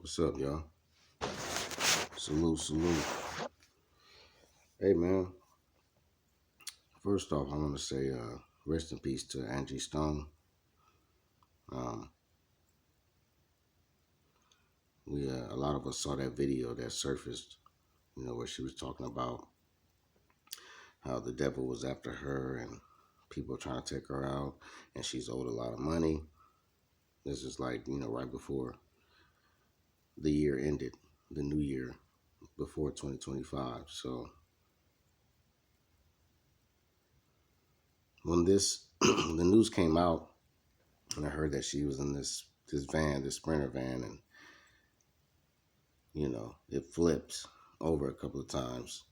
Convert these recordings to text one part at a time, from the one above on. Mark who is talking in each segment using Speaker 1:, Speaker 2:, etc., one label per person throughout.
Speaker 1: What's up, y'all? Salute, salute. Hey, man. First off, I want to say rest in peace to Angie Stone. Um, a lot of us saw that video that surfaced, where she was talking about how the devil was after her and people trying to take her out, and she's owed a lot of money. This is like, right before the year ended, the new year, before 2025. So when the news came out, and I heard that she was in this van, this Sprinter van, and it flipped over a couple of times.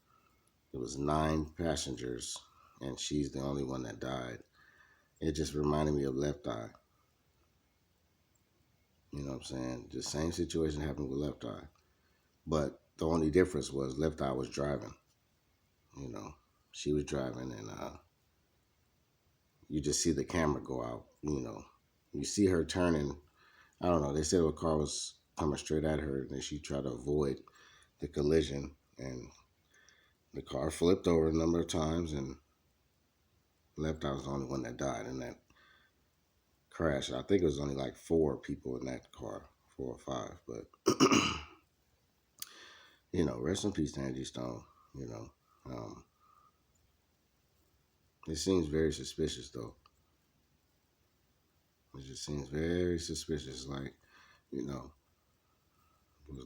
Speaker 1: It was 9 passengers, and she's the only one that died. It just reminded me of Left Eye. You know what I'm saying? The same situation happened with Left Eye. But the only difference was Left Eye was driving. She was driving, and you just see the camera go out. You see her turning. I don't know. They said a car was coming straight at her, and then she tried to avoid the collision, and the car flipped over a number of times, and Left Eye was the only one that died in that crash. I think it was only like 4 people in that car, 4 or 5. But rest in peace to Angie Stone. It seems very suspicious, though. It just seems very suspicious. Like,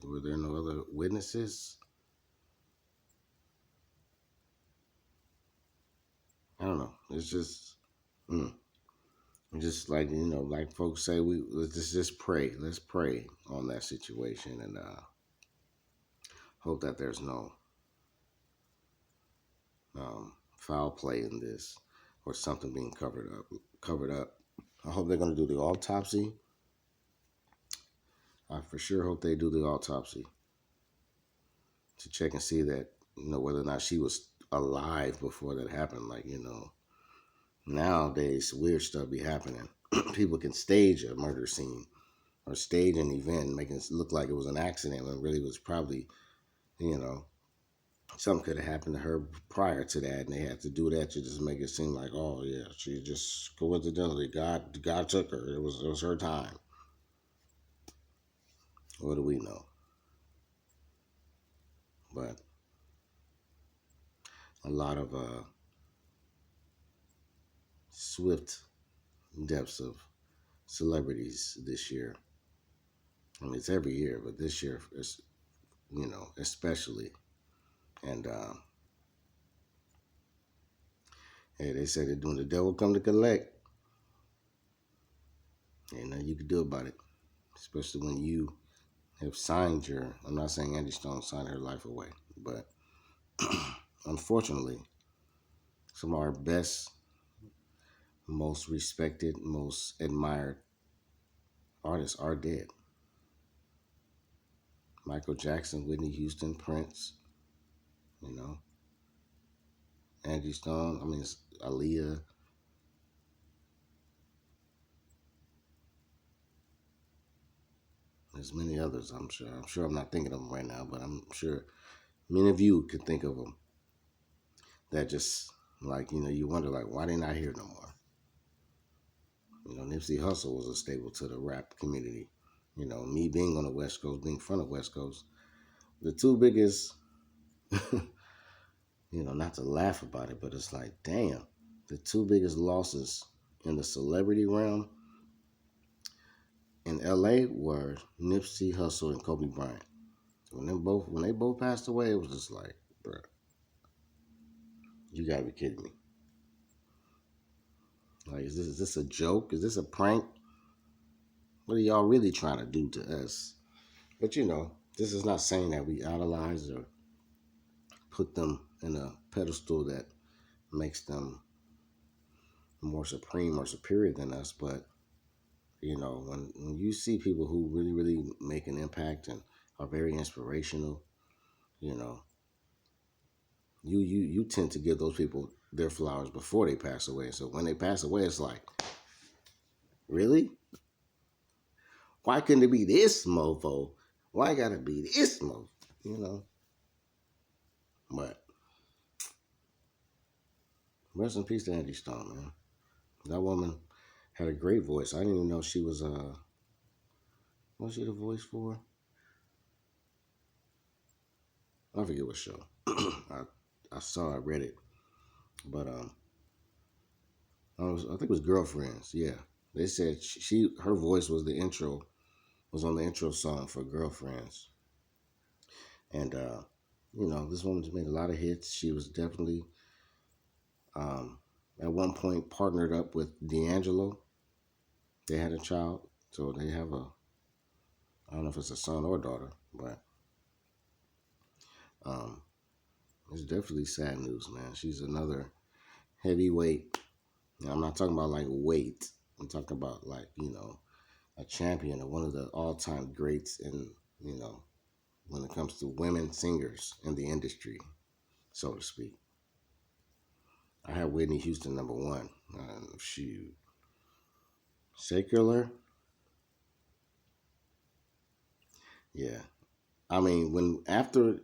Speaker 1: were there no other witnesses? I don't know. It's just like, like folks say, let's just pray. Let's pray on that situation, and hope that there's no foul play in this, or something being covered up. I hope they're going to do the autopsy. I for sure hope they do the autopsy to check and see that, whether or not she was alive before that happened. Like, nowadays weird stuff be happening. People can stage a murder scene or stage an event, making it look like it was an accident when really was probably, something could have happened to her prior to that, and they had to do that to just make it seem like, oh yeah, she just coincidentally God took her. It was her time. What do we know? But a lot of swift deaths of celebrities this year. I mean, it's every year, but this year, especially. And hey, they say that when the devil come to collect, ain't nothing you can do about it. Especially when you have signed I'm not saying Angie Stone signed her life away, but unfortunately, some of our best, most respected, most admired artists are dead. Michael Jackson, Whitney Houston, Prince, Angie Stone, it's Aaliyah. There's many others, I'm sure. I'm sure I'm not thinking of them right now, but I'm sure many of you can think of them that just, like, you wonder, like, why they not here no more? Nipsey Hussle was a staple to the rap community. Me being on the West Coast, being from the West Coast, the 2 biggest, not to laugh about it, but it's like, damn, the 2 biggest losses in the celebrity realm in LA were Nipsey Hussle and Kobe Bryant. When they both passed away, it was just like, bruh, you gotta be kidding me. Like, is this a joke? Is this a prank? What are y'all really trying to do to us? But this is not saying that we idolize or put them in a pedestal that makes them more supreme or superior than us. But when you see people who really, really make an impact and are very inspirational, you tend to give those people their flowers before they pass away. So when they pass away, it's like, really? Why couldn't it be this mofo? Why gotta be this mother? You know. But rest in peace to Angie Stone, man. That woman had a great voice. I didn't even know she was what was she the voice for? I forget what show. I saw, I read it, but I think it was Girlfriends. Yeah, they said her voice was the intro, was on the intro song for Girlfriends, and this woman's made a lot of hits. She was definitely um, at one point partnered up with D'Angelo. They had a child, so they have a, I don't know if it's a son or daughter, but um, it's definitely sad news, man. She's another heavyweight. Now, I'm not talking about like weight. I'm talking about like a champion or one of the all-time greats in when it comes to women singers in the industry, so to speak. I had Whitney Houston number one. Shoot, secular, yeah. I mean, when after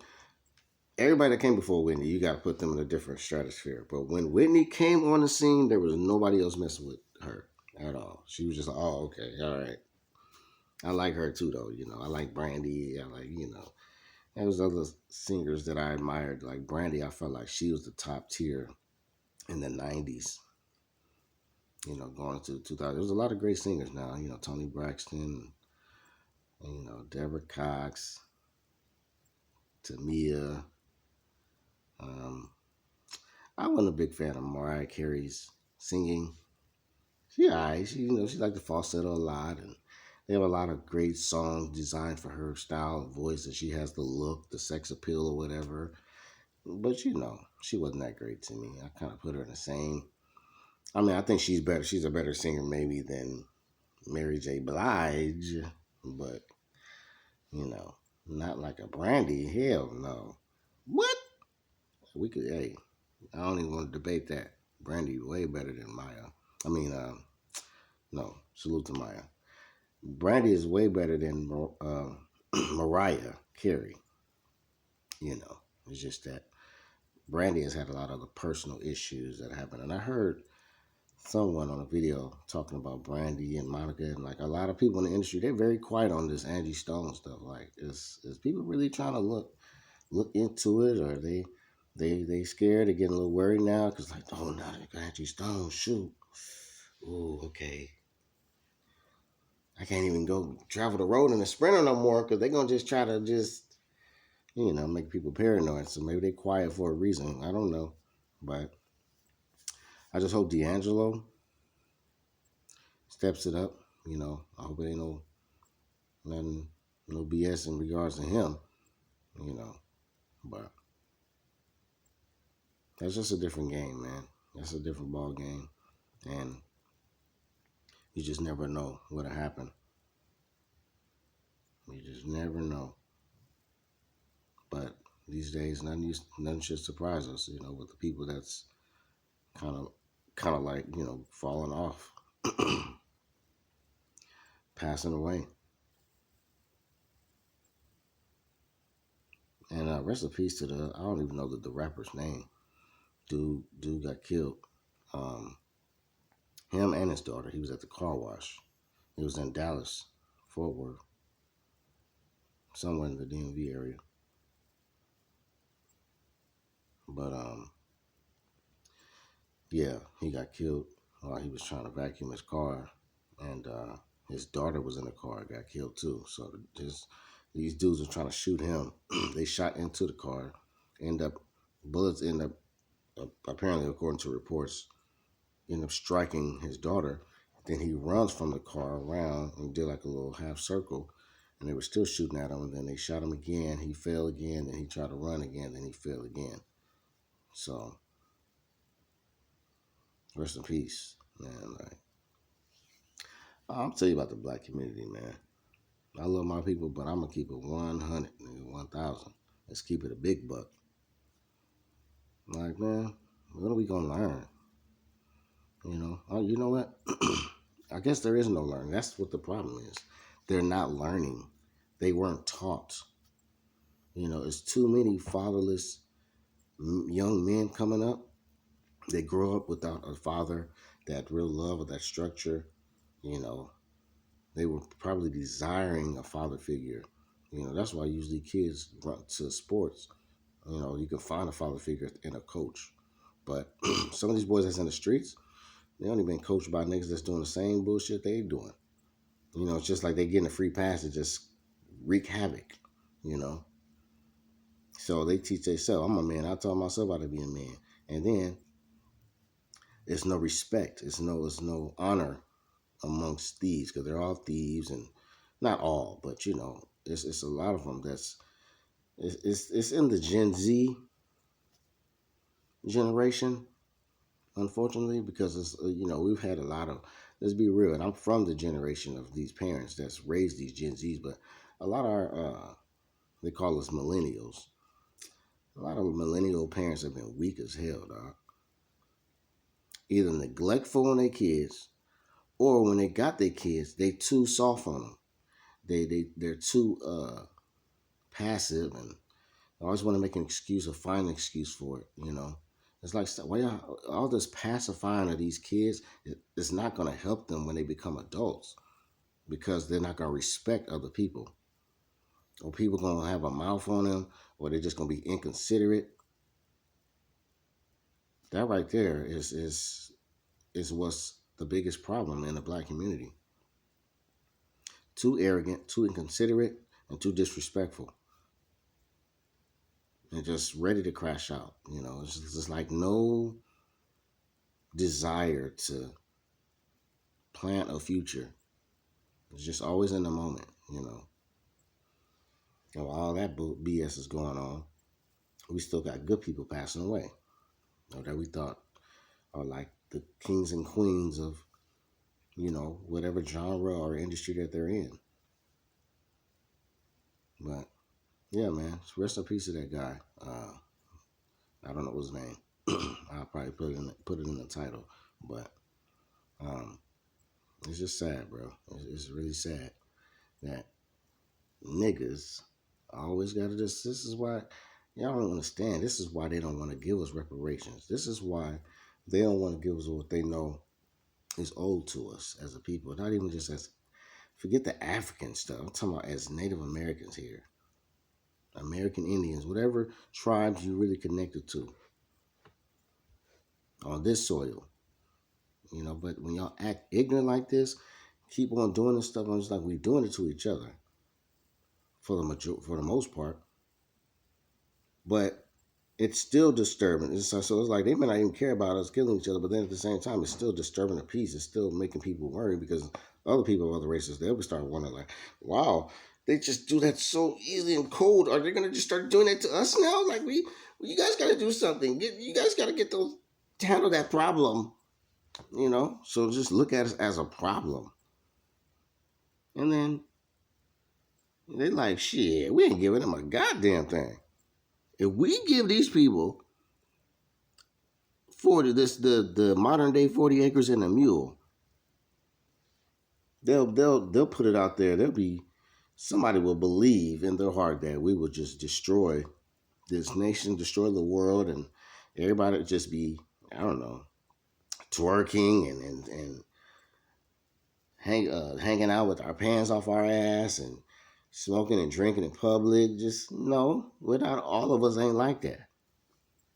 Speaker 1: everybody that came before Whitney, you got to put them in a different stratosphere. But when Whitney came on the scene, there was nobody else messing with her at all. She was just, oh, okay, all right. I like her too, though. I like Brandy. I like, there was other singers that I admired, like Brandy. I felt like she was the top tier in the '90s. Going to 2000, there was a lot of great singers now. Tony Braxton, Deborah Cox, Tamia. Um, I wasn't a big fan of Mariah Carey's singing. She alright. She liked the falsetto a lot, and they have a lot of great songs designed for her style and voice, and she has the look, the sex appeal, or whatever. But she wasn't that great to me. I kind of put her in the same. I mean, I think she's better. She's a better singer maybe than Mary J. Blige, but you know, not like a Brandy. Hell no. What? We could. Hey, I don't even want to debate that. Brandy way better than Maya. I mean, no. Salute to Maya. Brandy is way better than Mariah Carey. It's just that Brandy has had a lot of the personal issues that happen, and I heard someone on a video talking about Brandy and Monica, and like a lot of people in the industry, they're very quiet on this Angie Stone stuff. Like, is people really trying to look into it, or they scared? They're getting a little worried now because like, oh, now they got Angie Stone. Shoot, ooh, okay. I can't even go travel the road in a Sprinter no more because they're gonna just try to just make people paranoid. So maybe they're quiet for a reason. I don't know, but I just hope D'Angelo steps it up. I hope it ain't nothing, no BS in regards to him. You know, but that's just a different game, man. That's a different ball game, and you just never know what'll happen. You just never know. But these days, nothing should surprise us. With the people that's kind of like falling off, passing away. And rest in peace to I don't even know the rapper's name. Dude got killed. Um, him and his daughter. He was at the car wash. He was in Dallas, Fort Worth, somewhere in the DMV area. But yeah, he got killed while he was trying to vacuum his car, and his daughter was in the car, got killed too. So these dudes were trying to shoot him. They shot into the car. Bullets end up apparently, according to reports, end up striking his daughter. Then he runs from the car around and did like a little half circle, and they were still shooting at him. And then they shot him again. He fell again. Then he tried to run again. Then he fell again. So rest in peace, man. Like, I'm tell you about the black community, man. I love my people, but I'm gonna keep it 100, nigga, 1,000. Let's keep it a big buck. Like, man, when are we gonna learn? Oh, you know what? I guess there is no learning. That's what the problem is. They're not learning. they weren't taught. It's too many fatherless young men coming up. They grow up without a father, that real love or that structure. You know, they were probably desiring a father figure. That's why usually kids run to sports. You can find a father figure in a coach. But some of these boys that's in the streets, they only been coached by niggas that's doing the same bullshit they doing. It's just like they getting a free pass to just wreak havoc. You know, so they teach themselves. I'm a man. I taught myself how to be a man, and then it's no respect. It's no honor amongst thieves because they're all thieves, and not all, but it's a lot of them. It's in the Gen Z generation, unfortunately, because it's we've had a lot of. Let's be real, and I'm from the generation of these parents that's raised these Gen Zs, but a lot of our they call us millennials. A lot of millennial parents have been weak as hell, dog. Either neglectful on their kids, or when they got their kids, they too soft on them. They're too passive and always want to make an excuse or find an excuse for it. It's like why all this pacifying of these kids is not going to help them when they become adults because they're not going to respect other people, or people going to have a mouth on them, or they're just going to be inconsiderate. That right there is what's the biggest problem in the black community. Too arrogant, too inconsiderate, and too disrespectful, and just ready to crash out. It's just like no desire to plant a future. It's just always in the moment. And while all that BS is going on, we still got good people passing away, that we thought are like the kings and queens of, whatever genre or industry that they're in. But yeah, man, rest in peace to that guy. I don't know his name. I'll probably put it in the title, but um, it's just sad, bro. It's really sad that niggas always got to just. This is why y'all don't understand. This is why they don't want to give us reparations. This is why they don't want to give us what they know is owed to us as a people. Not even just as, forget the African stuff. I'm talking about as Native Americans here, American Indians, whatever tribes you really connected to on this soil. But when y'all act ignorant like this, keep on doing this stuff, and it's like we doing it to each other for the most part. But it's still disturbing. So it's like they may not even care about us killing each other, but then at the same time, it's still disturbing the peace. It's still making people worry because other people of other races, they'll start wondering like, wow, they just do that so easy and cold. Are they gonna just start doing that to us now? Like you guys got to do something. You guys got to get those handle that problem. So just look at us as a problem, and then they like, shit, we ain't giving them a goddamn thing. If we give these people 40, the modern day 40 acres and a mule, they'll put it out there. Somebody will believe in their heart that we will just destroy this nation, destroy the world, and everybody would just be, I don't know, twerking and hanging out with our pants off our ass and smoking and drinking in public. Just no, without all of us ain't like that.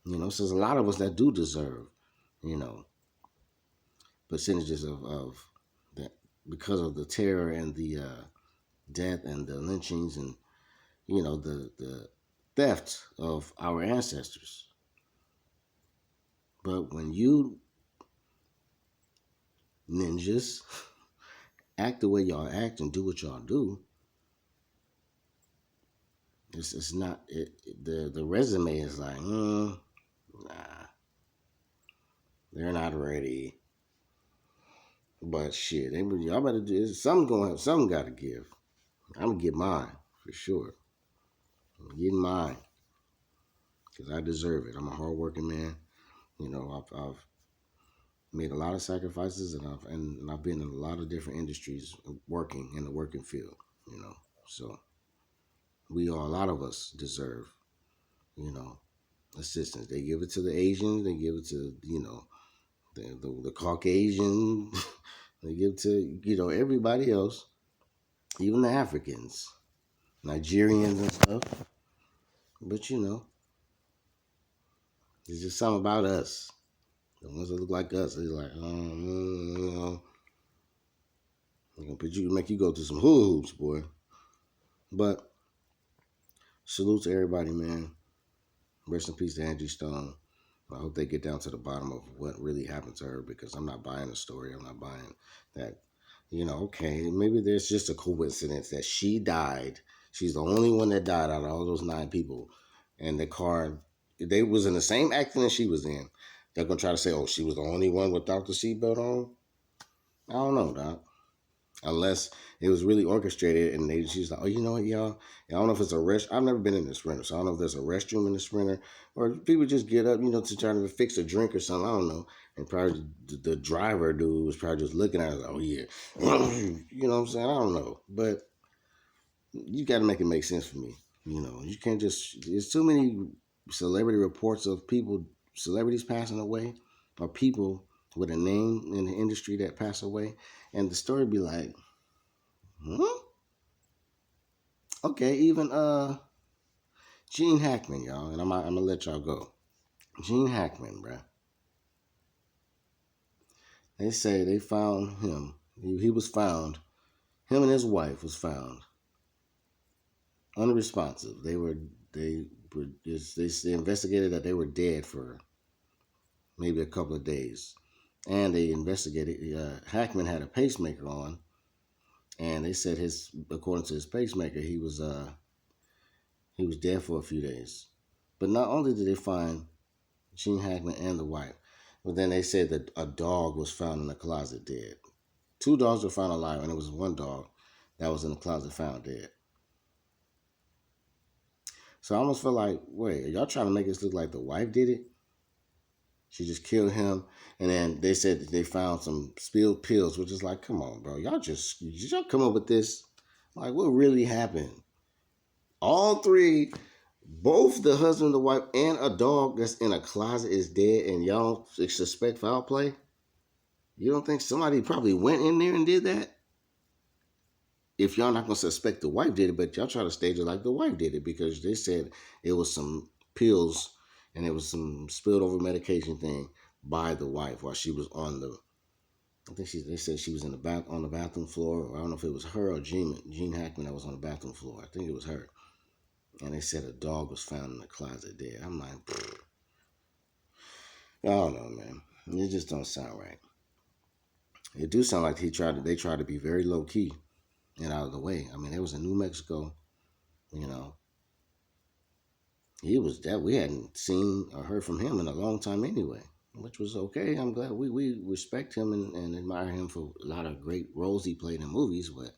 Speaker 1: So there's a lot of us that do deserve, you know, percentages of that because of the terror and the death and the lynchings and the theft of our ancestors. But when you ninjas act the way y'all act and do what y'all do, it's not the resume is like nah, they're not ready. But shit, y'all better do something got to give. I'm gonna get mine for sure. I'm getting mine because I deserve it. I'm a hardworking man. I've made a lot of sacrifices, and I've been in a lot of different industries working in the working field. So A lot of us deserve, you know, assistance. They give it to the Asians, they give it to, the Caucasian, they give it to, everybody else, even the Africans, Nigerians and stuff. But, there's just something about us. The ones that look like us, they're like, they're gonna make you go through some hula hoops, boy. But salute to everybody, man. Rest in peace to Angie Stone. I hope they get down to the bottom of what really happened to her because I'm not buying the story. I'm not buying that, okay, maybe there's just a coincidence that she died. She's the only one that died out of all those 9 people. And the car, they was in the same accident she was in. They're going to try to say, oh, she was the only one without the seatbelt on. I don't know, Doc. Unless it was really orchestrated and she's like, oh, you know what, y'all? I don't know if it's a rest. I've never been in the Sprinter, so I don't know if there's a restroom in the Sprinter or people just get up, to try to fix a drink or something. I don't know. And probably the driver dude was probably just looking at it like, oh, yeah. You know what I'm saying? I don't know. But you got to make it make sense for me. You can't just, there's too many celebrity reports of celebrities passing away or people with a name in the industry that pass away. And the story be like, hmm? Okay, even Gene Hackman, y'all, and I'm gonna let y'all go. Gene Hackman, bruh. They say they found him. He was found. Him and his wife was found unresponsive. They investigated that they were dead for maybe a couple of days, and they investigated. Hackman had a pacemaker on, and they said according to his pacemaker, he was dead for a few days. But not only did they find Gene Hackman and the wife, but then they said that a dog was found in the closet dead. 2 dogs were found alive, and it was one dog that was in the closet found dead. So I almost feel like, wait, are y'all trying to make us look like the wife did it? She just killed him, and then they said that they found some spilled pills, which is like, come on, bro, did y'all come up with this? Like, what really happened? All three, both the husband, the wife, and a dog that's in a closet is dead, and y'all suspect foul play? You don't think somebody probably went in there and did that? If y'all not gonna suspect the wife did it, but y'all try to stage it like the wife did it because they said it was some pills and it was some spilled over medication thing by the wife while she was on the. I think they said she was in the on the bathroom floor, or I don't know if it was her or Gene Hackman that was on the bathroom floor. I think it was her. And they said a dog was found in the closet dead. I'm like, I don't know, man. It just don't sound right. It do sound like they tried to be very low key and out of the way. I mean, it was in New Mexico, you know. He was that we hadn't seen or heard from him in a long time anyway, which was okay. I'm glad we respect him and admire him for a lot of great roles he played in movies. But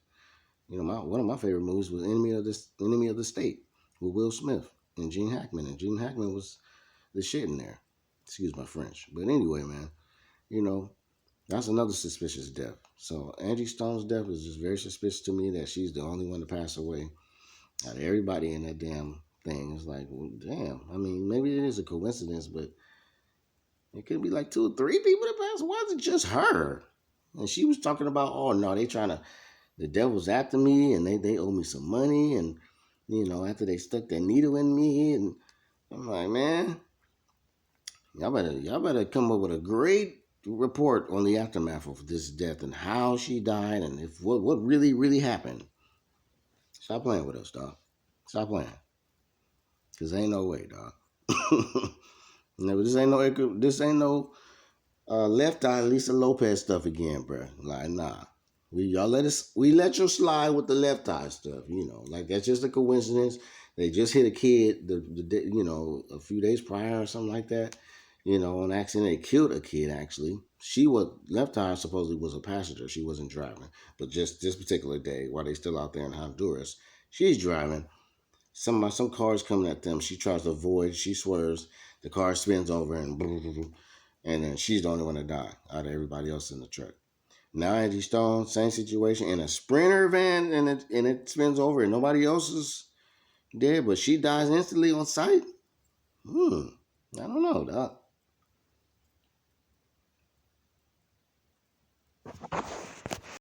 Speaker 1: one of my favorite movies was Enemy of the State with Will Smith and Gene Hackman, and Gene Hackman was the shit in there. Excuse my French, but anyway, man, you know that's another suspicious death. So Angie Stone's death is just very suspicious to me that she's the only one to pass away out of everybody in that damn thing. It's like, well, damn. I mean, maybe it is a coincidence, but it could be like 2 or 3 people that passed. Why is it just her? And she was talking about, oh no, the devil's after me, and they owe me some money, and after they stuck that needle in me, and I'm like, man, y'all better come up with a great report on the aftermath of this death and how she died and if what really really happened. Stop playing with us, dog. Stop playing. Cause ain't no way, dog. No, this ain't no Left Eye Lisa Lopez stuff again, bro. Like, nah. We let you slide with the Left Eye stuff, like that's just a coincidence. They just hit a kid a few days prior or something like that. On accident. They killed a kid actually. Left Eye supposedly was a passenger. She wasn't driving. But just this particular day, while they still out there in Honduras, she's driving. Some cars coming at them. She tries to avoid. She swerves. The car spins over and blah, blah, blah, and then she's the only one to die out of everybody else in the truck. Now Angie Stone, same situation in a Sprinter van, and it spins over, and nobody else is Yeah, but she dies instantly on sight. Hmm. I don't know, dog.